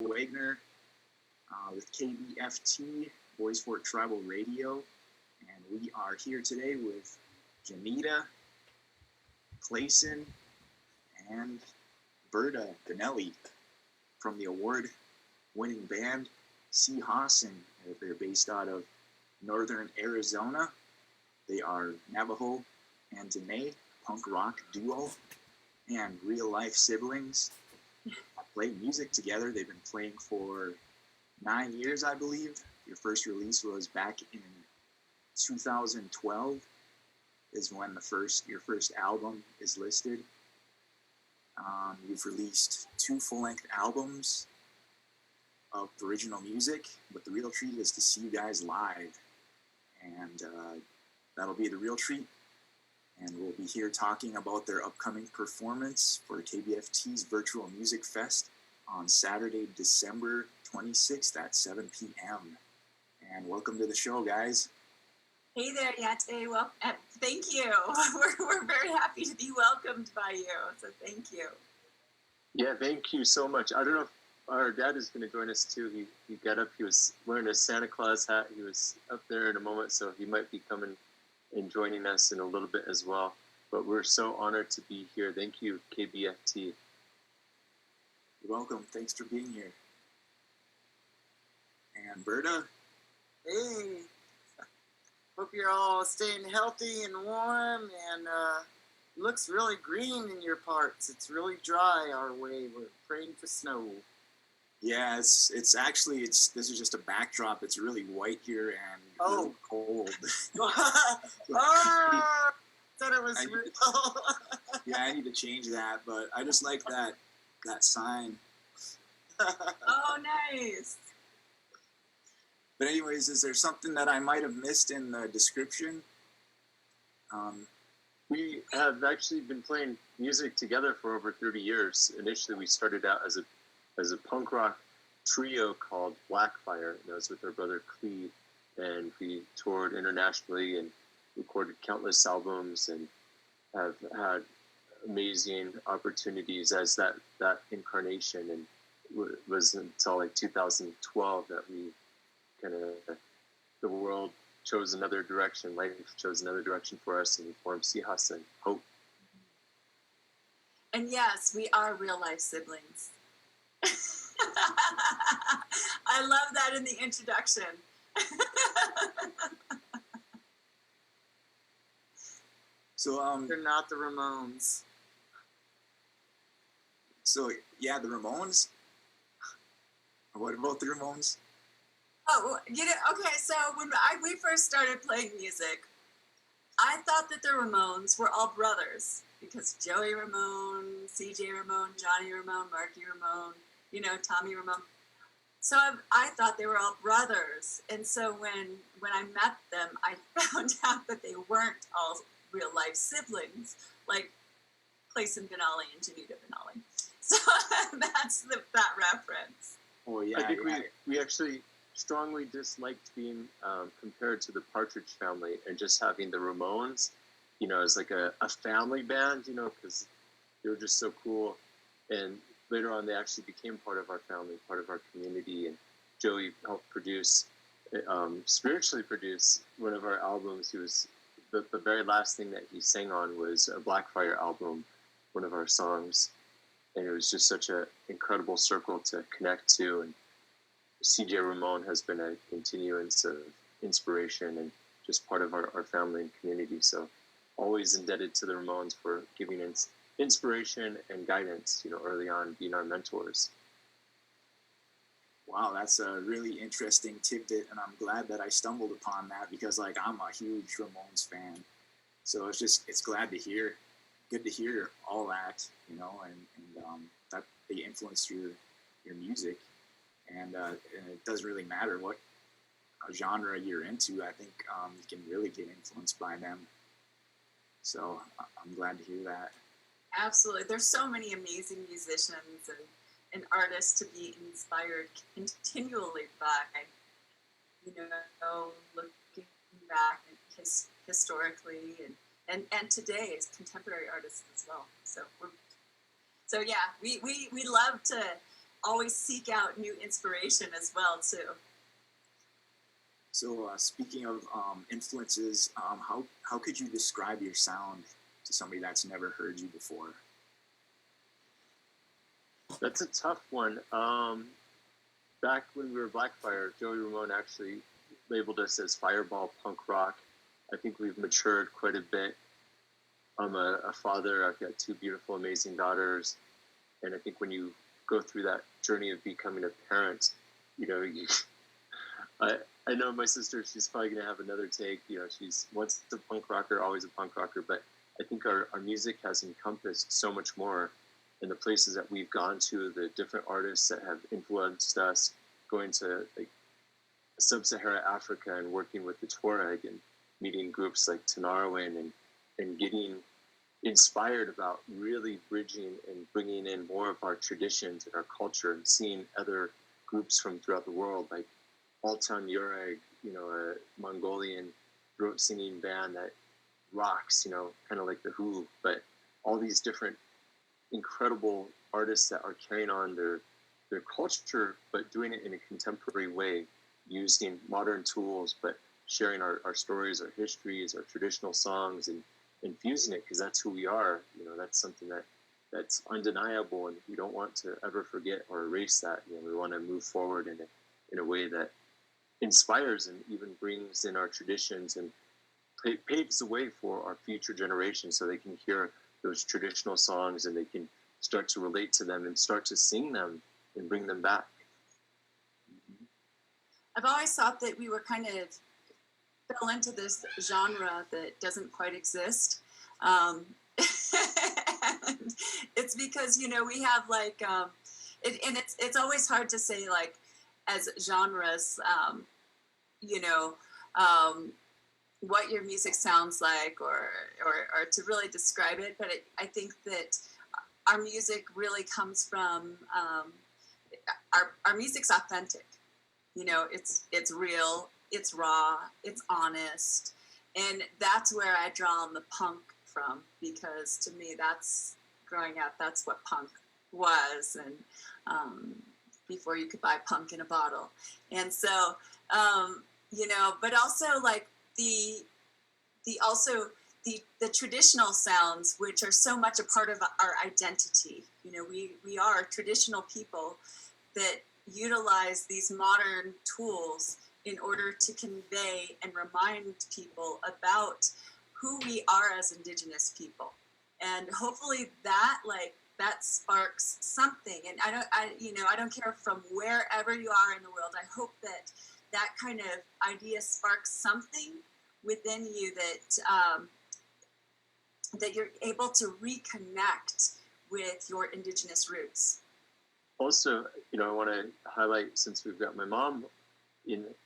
Wagner with KBFT, Boys Fort Tribal Radio, and we are here today with Janita, Clayson, and Berta Benelli from the award-winning band Seahawks, and they're based out of northern Arizona. They are Navajo and Dene, punk rock duo, and real-life siblings. Play music together. They've been playing for 9 years, I believe. Your first release was back in 2012 is when your first album is listed. You've released 2 full-length albums of original music, but the real treat is to see you guys live, and that'll be the real treat. And we'll be here talking about their upcoming performance for KBFT's Virtual Music Fest on Saturday, December 26th at 7 p.m. And welcome to the show, guys. Hey there, Yate. Well, thank you. We're very happy to be welcomed by you, so thank you. Yeah, thank you so much. I don't know if our dad is going to join us too. He got up. He was wearing a Santa Claus hat. He was up there in a moment, so he might be coming and joining us in a little bit as well. But we're so honored to be here. Thank you, KBFT. You're welcome. Thanks for being here. And Berta? Hey, hope you're all staying healthy and warm, and looks really green in your parts. It's really dry our way. We're praying for snow. Yeah, this is just a backdrop. It's really white here and really cold. Thought it was real. Yeah, I need to change that, but I just like that sign. Oh, nice. But anyways, is there something that I might have missed in the description? We have actually been playing music together for over 30 years. Initially, we started out as a punk rock trio called Blackfire, and that was with our brother Cleve, and we toured internationally and recorded countless albums and have had amazing opportunities as that incarnation, and it was until like 2012 that we the world chose another direction, life chose another direction for us, and we formed Seahawks and Hope. And yes, we are real life siblings. I love that in the introduction. So they're not the Ramones. So yeah, the Ramones. What about the Ramones? Oh, okay, so when we first started playing music, I thought that the Ramones were all brothers, because Joey Ramone, CJ Ramone, Johnny Ramone, Marky Ramone, Tommy Ramone. So I thought they were all brothers. And so when I met them, I found out that they weren't all real life siblings, like Clayson Benelli and Janita Benelli. So that's that reference. Oh yeah, I think we actually strongly disliked being compared to the Partridge Family and just having the Ramones, as like a family band, because they were just so cool. And later on, they actually became part of our family, part of our community. And Joey helped spiritually produce one of our albums. He was the very last thing that he sang on was a Blackfire album, one of our songs. And it was just such an incredible circle to connect to. And CJ Ramone has been a continuance of inspiration and just part of our family and community. So always indebted to the Ramones for giving inspiration and guidance, early on, being our mentors. Wow, that's a really interesting tidbit, and I'm glad that I stumbled upon that, because I'm a huge Ramones fan. So it's good to hear all that, and that they influenced your music. And it doesn't really matter what genre you're into. I think you can really get influenced by them. So I'm glad to hear that. Absolutely. There's so many amazing musicians and artists to be inspired continually by, looking back historically and today as contemporary artists as well. So yeah, we love to always seek out new inspiration as well too. So speaking of influences, how could you describe your sound to somebody that's never heard you before? That's a tough one. Back when we were Blackfire, Joey Ramone actually labeled us as fireball punk rock. I think we've matured quite a bit. I'm a father. I've got two beautiful, amazing daughters. And I think when you go through that journey of becoming a parent, I know my sister, she's probably going to have another take. She's once a punk rocker, always a punk rocker. But I think our music has encompassed so much more in the places that we've gone to, the different artists that have influenced us, going to like sub-Saharan Africa and working with the Tuareg and meeting groups like Tanarwin and getting inspired about really bridging and bringing in more of our traditions and our culture and seeing other groups from throughout the world, like Altan Yureg, a Mongolian throat singing band that rocks, kind of like the Who, but all these different incredible artists that are carrying on their culture, but doing it in a contemporary way, using modern tools, but sharing our stories, our histories, our traditional songs, and infusing it, because that's who we are. That's something that's undeniable, and we don't want to ever forget or erase that. We want to move forward in a way that inspires and even brings in our traditions and paves the way for our future generations, so they can hear those traditional songs and they can start to relate to them and start to sing them and bring them back. I've always thought that we were kind of fell into this genre that doesn't quite exist. And it's because, we have like, and it's always hard to say like as genres, what your music sounds like or to really describe it. But I think that our music really comes from, our music's authentic. It's real, it's raw, it's honest. And that's where I draw on the punk from, because to me, that's growing up, that's what punk was. And before you could buy punk in a bottle. And so, but also like the traditional sounds, which are so much a part of our identity. We are traditional people that utilize these modern tools in order to convey and remind people about who we are as Indigenous people. And hopefully that sparks something. And I don't care from wherever you are in the world. I hope that kind of idea sparks something within you that you're able to reconnect with your Indigenous roots. Also, I want to highlight, since we've got my mom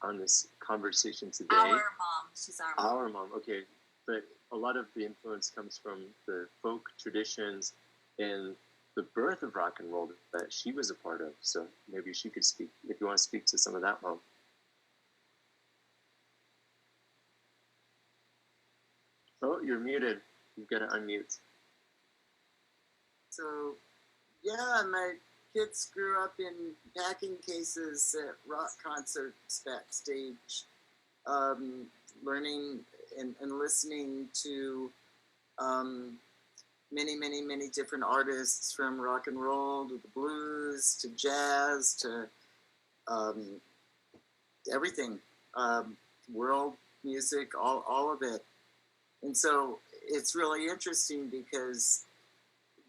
on this conversation today. Our mom, she's our mom. Our mom, okay. But a lot of the influence comes from the folk traditions and the birth of rock and roll that she was a part of. So maybe she could speak, if you want to speak to some of that, Mom. Oh, you're muted. You've got to unmute. So, yeah, my kids grew up in packing cases at rock concerts backstage, learning and listening to many, many, many different artists, from rock and roll to the blues to jazz to everything, world music, all of it. And so it's really interesting because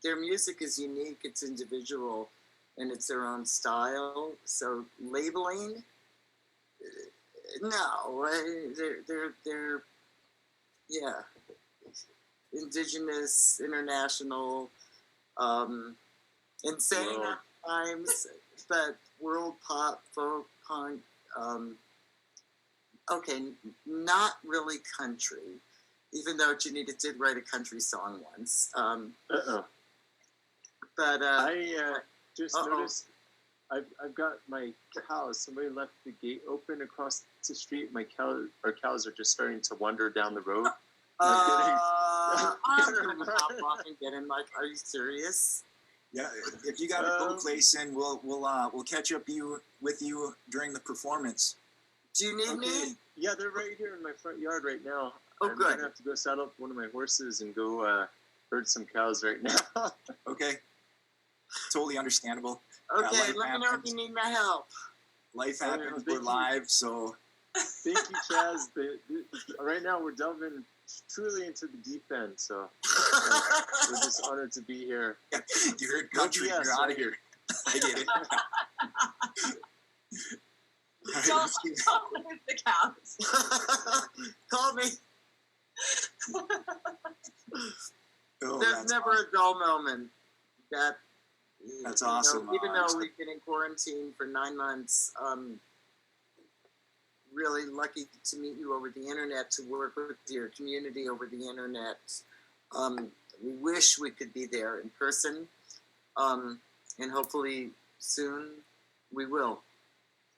their music is unique, it's individual, and it's their own style. So labeling, no, they're yeah, Indigenous, international, insane at times, but world pop, folk, punk, okay, not really country, even though Janita did write a country song once. But I just noticed I've got my cows. Somebody left the gate open across the street. Our cows are just starting to wander down the road. I'm gonna hop off and get in my car. Are you serious? Yeah, if you got to go, Clayson, we'll catch up with you during the performance. Do you need Okay. me? Yeah, they're right here in my front yard right now. Oh, I'm good. gonna have to go saddle up one of my horses and go herd some cows right now. Okay, totally understandable. Okay, life let me know if happens. you need my help. Life Oh, yeah, happens. thank We're you. live, so Thank you, Chaz. Right now we're delving truly into the deep end, so we're just honored to be here. you heard country. Yes, You're out right. of here. I get it. All right, Don't let's keep- with the cows. Call me. oh, There's that's never awesome. a dull moment. That's you know, awesome. even though we've been in quarantine for 9 months, really lucky to meet you over the internet, to work with your community over the internet. We wish we could be there in person, and hopefully soon we will.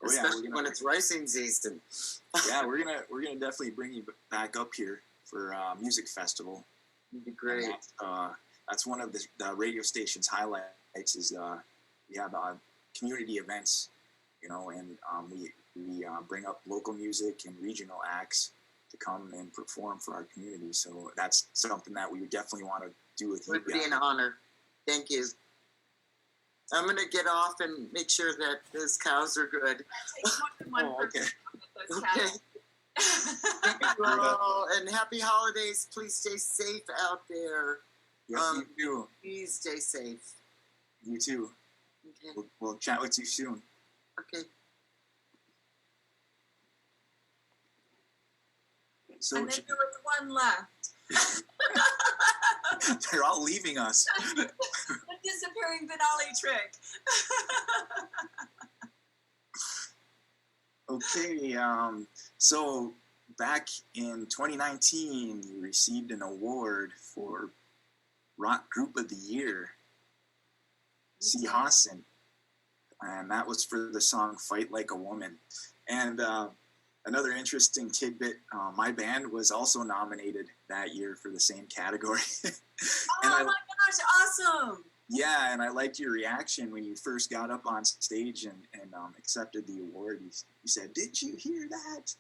Oh, yeah, Especially we're gonna- when it's ricing season. Yeah, we're gonna definitely bring you back up here for music festival. It'd be And great. that's one of the radio station's highlights is we have community events, you know, and we bring up local music and regional acts to come and perform for our community. So that's something that we would definitely want to do with It you would be guys. an honor. Thank you. I'm gonna get off and make sure that those cows are good. Take more than one Oh, person okay. with those Okay. cows. Thank you all, and happy holidays. Please stay safe out there. Yes, you too. Please stay safe. You too. Okay. We'll chat with you soon. Okay. So And then there was one left. they're all leaving us. The disappearing Benali trick. Okay, so back in 2019, you received an award for Rock Group of the Year, C. Hassan, and that was for the song Fight Like a Woman. And another interesting tidbit, my band was also nominated that year for the same category. Oh my gosh, awesome. Yeah, and I liked your reaction when you first got up on stage and accepted the award. You said, "Did you hear that?"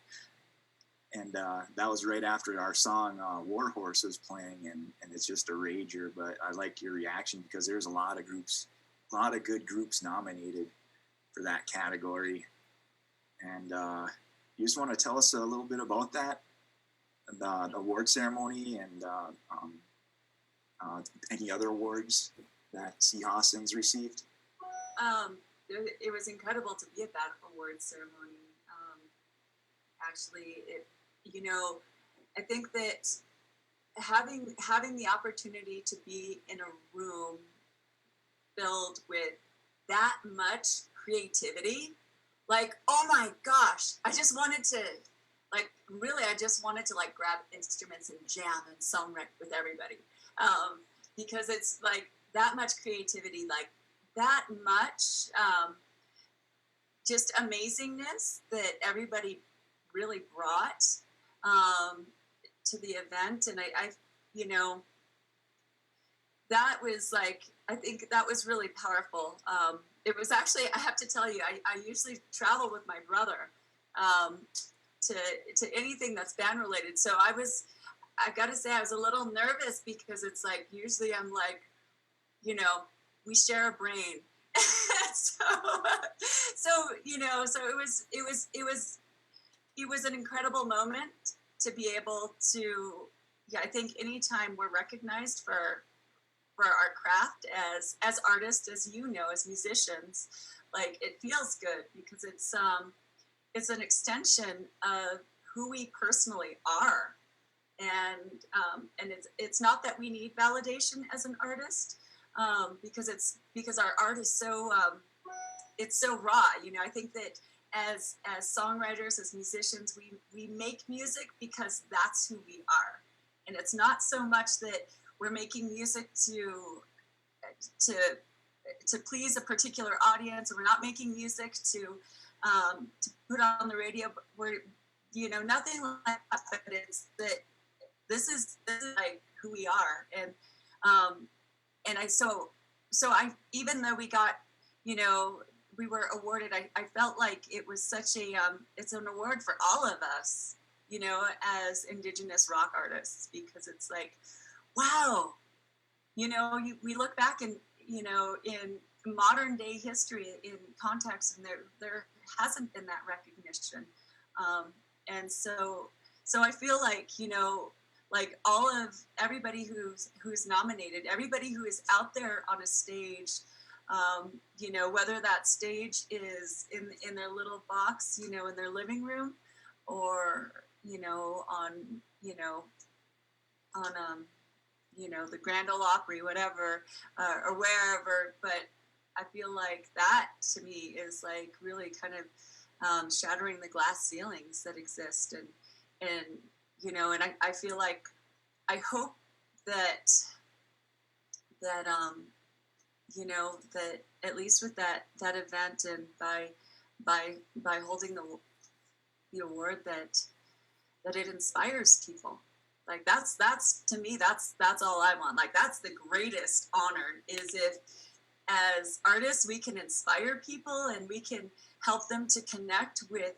And that was right after our song War Horse was playing, and it's just a rager. But I like your reaction because there's a lot of good groups nominated for that category. And you just want to tell us a little bit about that, the award ceremony, and any other awards that C. Hassan's received? It was incredible to be at that award ceremony. Actually, I think that having the opportunity to be in a room filled with that much creativity, like, oh my gosh, I just wanted to grab instruments and jam and songwrite with everybody. Because it's like that much creativity, like that much just amazingness that everybody really brought to the event. And I that was like, I think that was really powerful. It was actually, I have to tell you, I usually travel with my brother to anything that's band related. So I've got to say, I was a little nervous because it's like, usually I'm like, we share a brain. so it was an incredible moment to be able to, I think anytime we're recognized for our craft as artists, as as musicians, like it feels good because it's an extension of who we personally are. And it's not that we need validation as an artist, because our art is so it's so raw. I think that as songwriters, as musicians, we make music because that's who we are, and it's not so much that we're making music to please a particular audience, or we're not making music to put on the radio. We're nothing like that, but it's that this is like who we are. And so I, even though we got, you know, we were awarded, I felt like it was such a, it's an award for all of us, you know, as Indigenous rock artists, because it's like, wow, you know, we look back and, you know, in modern day history in context, and there hasn't been that recognition. And so I feel like, you know, like all of everybody who's nominated, everybody who is out there on a stage, you know, whether that stage is in their little box, you know, in their living room, or, you know, on, you know, on you know, the Grand Ole Opry, whatever, or wherever. But I feel like that to me is like really kind of shattering the glass ceilings that exist, and you know, and I feel like I hope that you know, that at least with that event, and by holding the award, that it inspires people. Like that's to me, that's all I want. Like that's the greatest honor, is if as artists we can inspire people and we can help them to connect with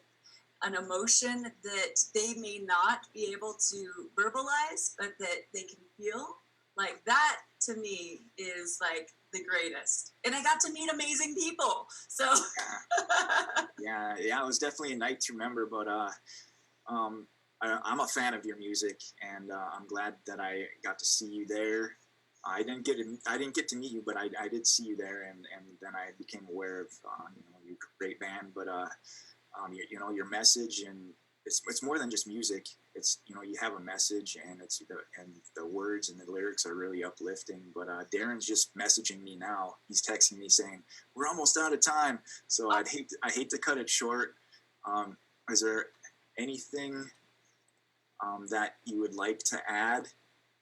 an emotion that they may not be able to verbalize, but that they can feel. Like that to me is like the greatest. And I got to meet amazing people. So Yeah, it was definitely a night to remember. But I'm a fan of your music, and I'm glad that I got to see you there. I didn't get to meet you, but I did see you there, and then I became aware of you know, your great band. But you know, your message, and it's more than just music. It's, you know, you have a message, and the words and the lyrics are really uplifting. But Darren's just messaging me now. He's texting me saying we're almost out of time, so I hate to cut it short. Is there anything that you would like to add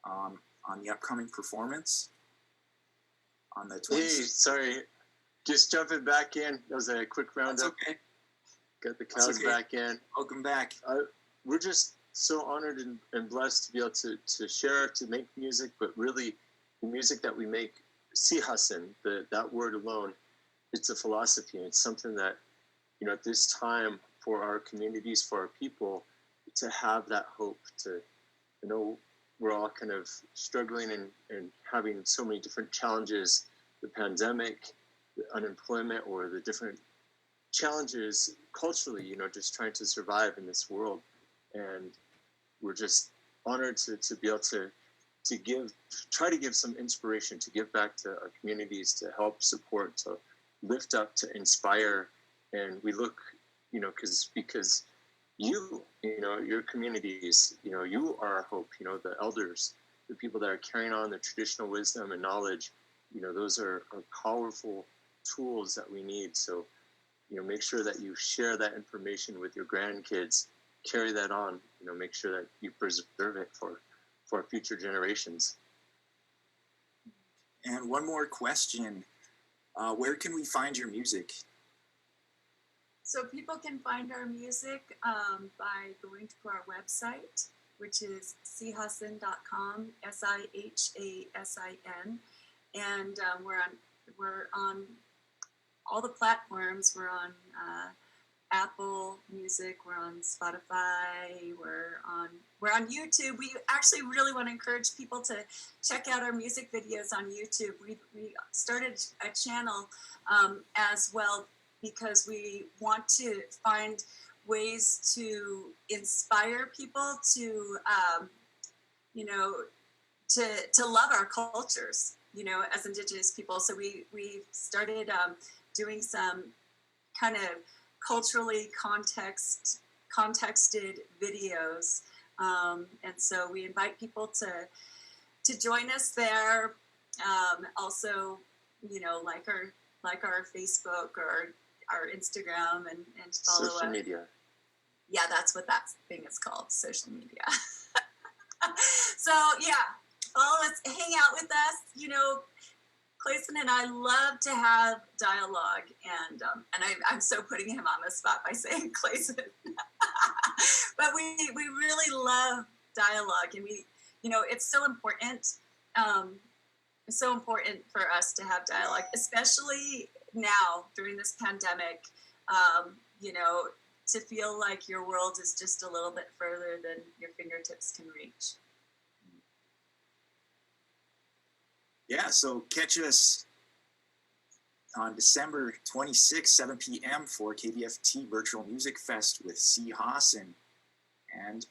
on the upcoming performance on the 20th? Hey, sorry, just jumping back in. That was a quick roundup. That's okay. Got the cows back in. Welcome back. We're just so honored and blessed to be able to share, to make music, but really the music that we make, sihasin, that word alone, it's a philosophy. It's something that, you know, at this time for our communities, for our people, to have that hope, to, you know, we're all kind of struggling and having so many different challenges, the pandemic, the unemployment, or the different challenges culturally, you know, just trying to survive in this world. And we're just honored to be able to try to give some inspiration, to give back to our communities, to help support, to lift up, to inspire. And we look, you know, because you know, your communities, you know, you are our hope, you know, the elders, the people that are carrying on the traditional wisdom and knowledge, you know, those are powerful tools that we need. So, you know, make sure that you share that information with your grandkids, carry that on, you know, make sure that you preserve it for future generations. And one more question. Where can we find your music? So people can find our music by going to our website, which is sihasin.com, SIHASIN, and we're on all the platforms. We're on Apple Music, we're on Spotify, we're on YouTube. We actually really want to encourage people to check out our music videos on YouTube. We started a channel as well, because we want to find ways to inspire people to, you know, to love our cultures, you know, as Indigenous people. So we started doing some kind of culturally contexted videos, and so we invite people to join us there. Also, you know, like our Facebook or our Instagram, and follow social us. Media. Yeah, that's what that thing is called, social media. So yeah, follow us, hang out with us. You know, Clayson and I love to have dialogue, and I'm so putting him on the spot by saying Clayson, but we really love dialogue, and we, you know, it's so important. It's so important for us to have dialogue, especially now during this pandemic. You know, to feel like your world is just a little bit further than your fingertips can reach. Yeah, so catch us on December 26th, 7 p.m. for KBFT Virtual Music Fest with C. Haasen. And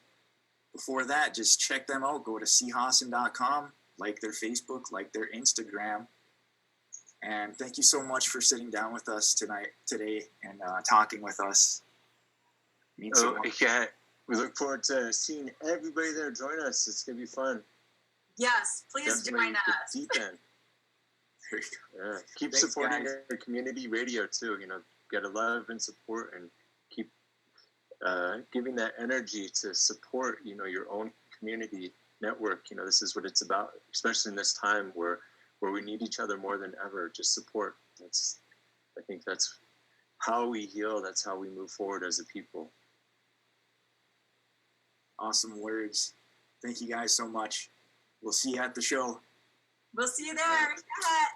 before that, just check them out. Go to chaasen.com, like their Facebook, like their Instagram. And thank you so much for sitting down with us today, and talking with us. It means so much. Yeah, we look forward to seeing everybody there join us. It's gonna be fun. Yes, please Definitely join the us. deep end. There you go. Yeah. Keep Thanks, supporting guys. your community radio too. You know, gotta love and support, and keep giving that energy to support. You know, your own community network. You know, this is what it's about, especially in this time where we need each other more than ever. Just support. I think that's how we heal. That's how we move forward as a people. Awesome words. Thank you guys so much. We'll see you at the show. We'll see you there. Yeah.